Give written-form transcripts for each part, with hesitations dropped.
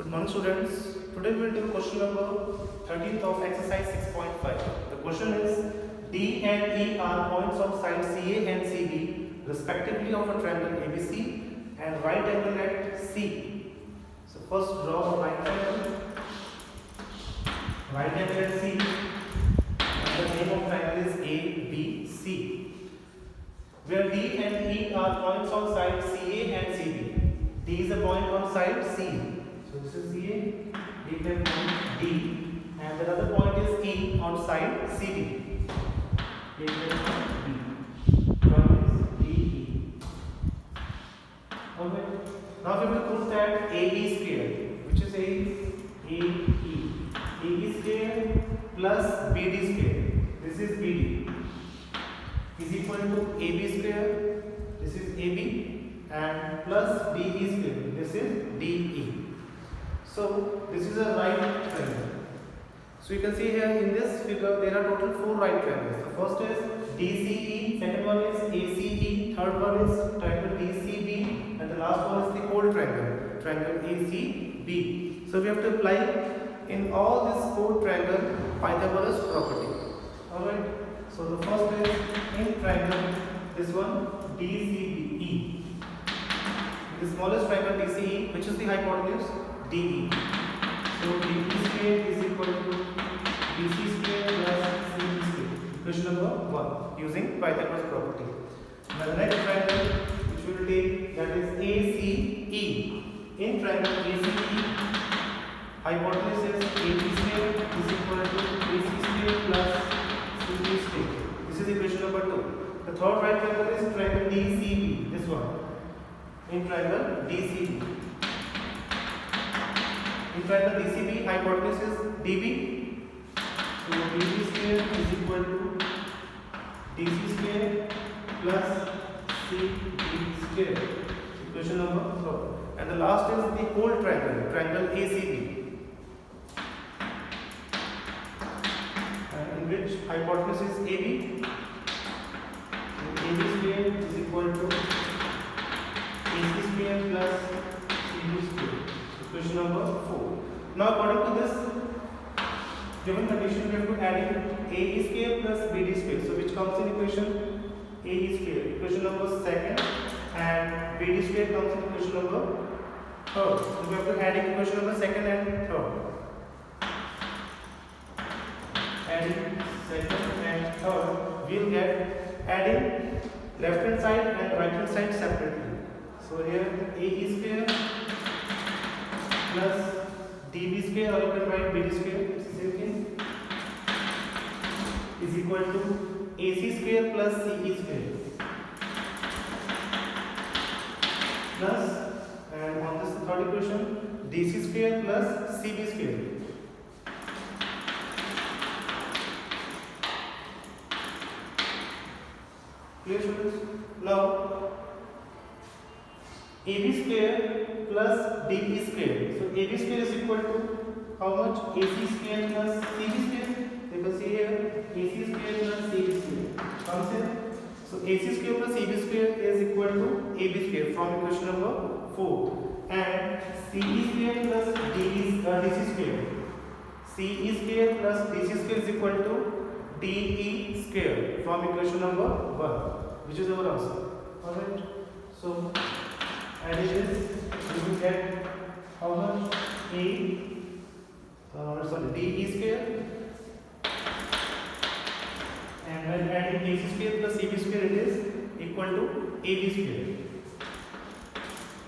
Good morning students. Today we will do question number 13th of exercise 6.5. The question is D and E are points of side CA and CB respectively of a triangle ABC and right angle at C. So first draw a right triangle. Right angle at C and the name of triangle is ABC. Where D and E are points on side CA and CB. D is a point on side C. So this is CA, D can point D, and the other point is E on side CD. D can point D. Point is DE. Okay. Now we will prove that AE square, which is AE square plus BD square. This is BD is equal to AB square. This is AB and plus DE square. This is DE. So this is a right triangle. So you can see here in this figure there are total 4 right triangles. The first is DCE, second one is ACE, third one is triangle DCB, and the last one is the whole triangle, triangle ACB. So we have to apply in all these 4 triangles Pythagoras property. Alright. So the first is in triangle, this one DCBE. The smallest triangle DCE, which is the hypotenuse? DE. So DE square is equal to DC square plus CE square. Question number 1 using Pythagoras property. Now the next triangle which we will take, that is ACE. In triangle ACE, hypotenuse is AB square is equal to AC square plus CE square. This is equation number 2. The third right triangle is triangle DCB. This one. In triangle DCB. In triangle DCB, hypotenuse is DB. So DB square is equal to DC square plus CD square. Equation number 4. And the last is the whole triangle, triangle ACB. In which hypotenuse is AB. AB square is equal to AC square plus CD square. Question number 4. Now according to this given condition we have to add in AE square plus BD square. So which comes in equation? AE square. Equation number 2nd and BD square comes in equation number 3rd. So we have to add in equation number 2nd and 3rd. Adding 2nd and 3rd we will get adding left hand side and right hand side separately. So here AE square plus DB square, or you can write BD square, it's the same thing, is equal to AC square plus CE square plus, and on this third equation, DC square plus CB square. Clear students? Now AB square plus DE square. So AB square is equal to how much? AC square plus CB square. You can see here AC square plus CB square comes in. So AC square plus CB square is equal to AB square from equation number 4. And CE square plus DC square. CE square plus DC square is equal to DE square from equation number 1, which is our answer. Alright. So adding this, we will get how much? DE square, and when adding AC square plus CB square, it is equal to AB square.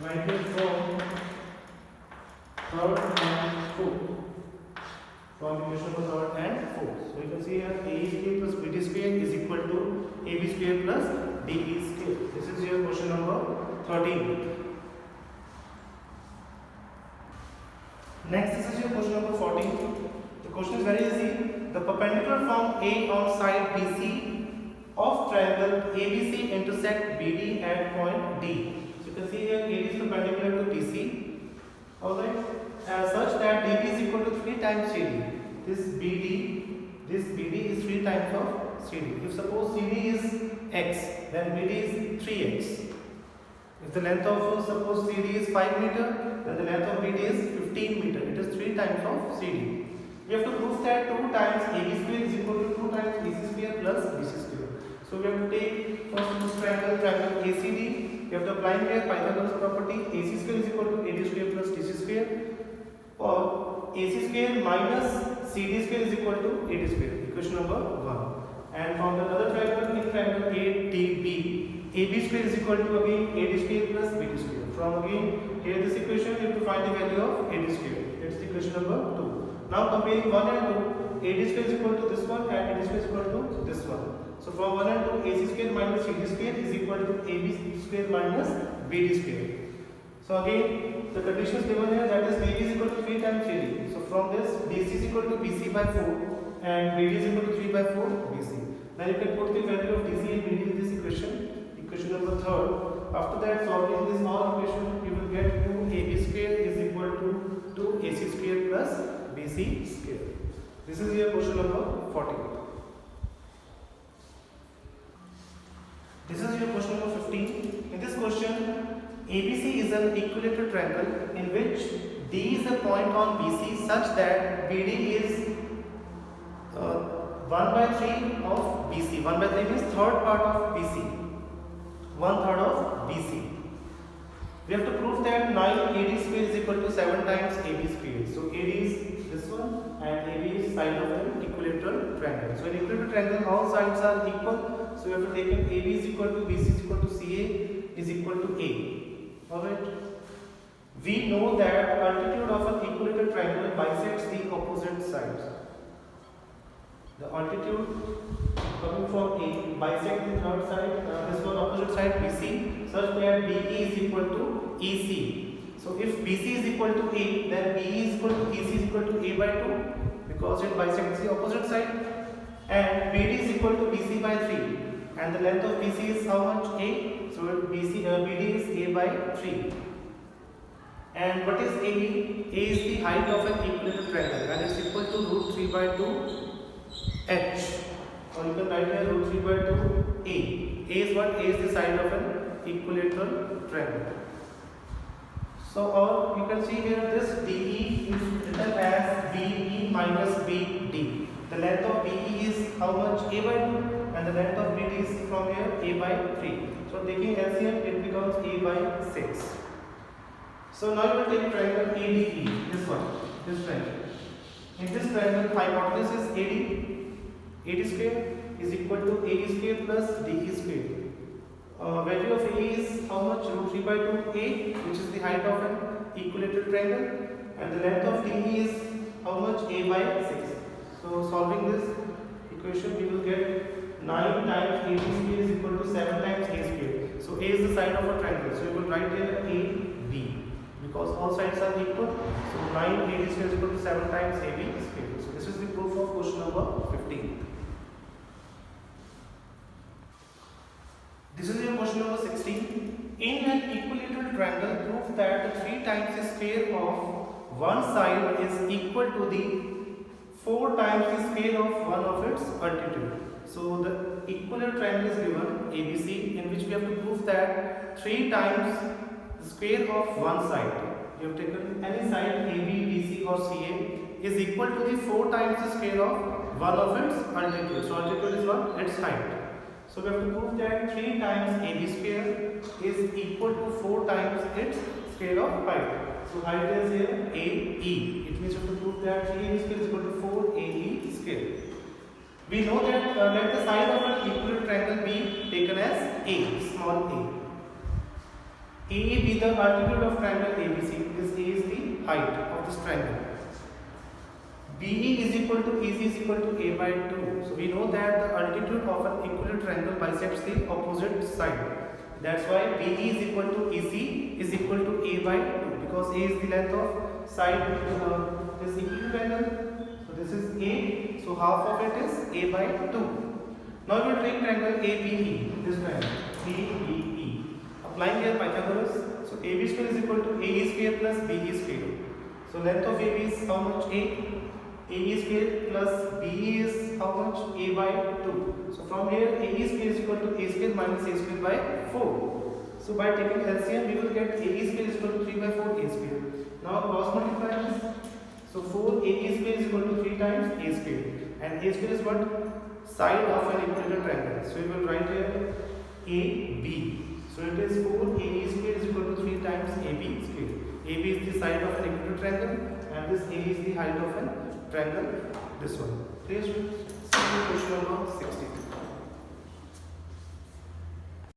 Write it from 3rd and 4th. From equation number 3rd and 4th. So you can see here AE square plus BD square is equal to AB square plus DE square. This is your question number 13. Next, this is your question number 14. The question is very easy. The perpendicular from A on side BC of triangle ABC intersect BD at point D. So you can see here AD is perpendicular to BC. Alright. Such that DB is equal to 3 times CD. This BD is 3 times of CD. If suppose CD is X, then BD is 3X. If the length of suppose CD is 5 meter, then the length of BD is 15 meter. It is 3 times of CD. We have to prove that 2 times AB square is equal to 2 times AC square plus BC square. So we have to take first this triangle ACD. We have to apply here Pythagoras property. AC square is equal to AD square plus DC square, or AC square minus CD square is equal to AD square. Equation number 1. And from the other triangle, in triangle ADB, AB square is equal to again AD square plus BD square. From again here this equation, you have to find the value of AD square. That's the equation number 2. Now comparing 1 and 2, AD square is equal to this one and AD square is equal to this one. So from 1 and 2, AC square minus CD square is equal to AB square minus BD square. So again, the condition is given here, that is BD is equal to 3 times CD. So from this, DC is equal to BC by 4 and BD is equal to 3 by 4 BC. Now you can put the value of DC and BD in this equation number 3rd. After that, solving this all equation, you will get 2AB square is equal to 2AC square plus BC square. This is your question number 40. This is your question number 15. In this question, ABC is an equilateral triangle in which D is a point on BC such that BD is 1 by 3 of BC. 1 by 3 means third part of BC. 1/3 of BC. We have to prove that 9AD square is equal to 7 times AB square. So AD is this one and AB is side of an equilateral triangle. So in equilateral triangle, all sides are equal. So we have to take an AB is equal to BC is equal to CA is equal to A. Alright. We know that altitude of an equilateral triangle bisects the opposite sides. The altitude coming from A bisect the third side, this one opposite side BC, such that BE is equal to EC. So if BC is equal to A, then BE is equal to EC is equal to A by 2 because it bisects the opposite side, and BD is equal to BC by 3, and the length of BC is how much? A. So BD is A by 3. And what is AE? A is the height of an equilateral triangle and it's equal to root 3 by 2 H, or you can write here root 3 by 2 A. A is what? A is the side of an equilateral triangle. So, or you can see here this DE is written as BE minus BD. The length of BE is how much? A by 2, and the length of BD is from here A by 3. So taking LCM, it becomes A by 6. So now you will take triangle ADE, this one, this triangle. In this triangle, hypotenuse is AD square is equal to AD square plus DE square. Value of A is how much? Root 3 by 2A, which is the height of an equilateral triangle, and the length of DE is how much? A by 6. So solving this equation, we will get 9 times AD square is equal to 7 times A square. So A is the side of a triangle, so we will write here AB because all sides are equal. So 9 AD square is equal to 7 times AB square. So this is the proof of question number 15. This is your question number 16. In an equilateral triangle, prove that the 3 times the square of one side is equal to the 4 times the square of one of its altitude. So the equilateral triangle is given ABC, in which we have to prove that 3 times the square of one side, you have taken any side AB, BC or CA, is equal to the 4 times the square of one of its altitude. So altitude is what? Its height. So we have to prove that 3 times AB square is equal to 4 times its square of height. So height is here AE. It means you have to prove that 3AB square is equal to 4AE square. We know that let the side of an equilateral triangle be taken as A, small a. AE be the altitude of triangle ABC. This A is the height of this triangle. BE is equal to EC is equal to A by 2. So we know that the altitude of an equilateral triangle bisects the opposite side. That's why BE is equal to EC is equal to A by 2, because A is the length of side this equilateral triangle. So this is A. So half of it is A by 2. Now we will take triangle ABE. This triangle ABE. Applying here Pythagoras. So AB square is equal to AE square plus BE square. So length of AB is how much? A. AE square plus BE is how much? A by 2. So from here AE square is equal to A square minus A square by 4. So by taking LCM, we will get AB square is equal to 3 by 4 A square. Now cross multiply this. So 4 AB square is equal to 3 times A square. And A square is what? Side of an equilateral triangle. So we will write here AB. So it is 4 AB square is equal to 3 times AB square. AB is the side of an equilateral triangle and this A is the height of an triangle. This one. Please see question number 16.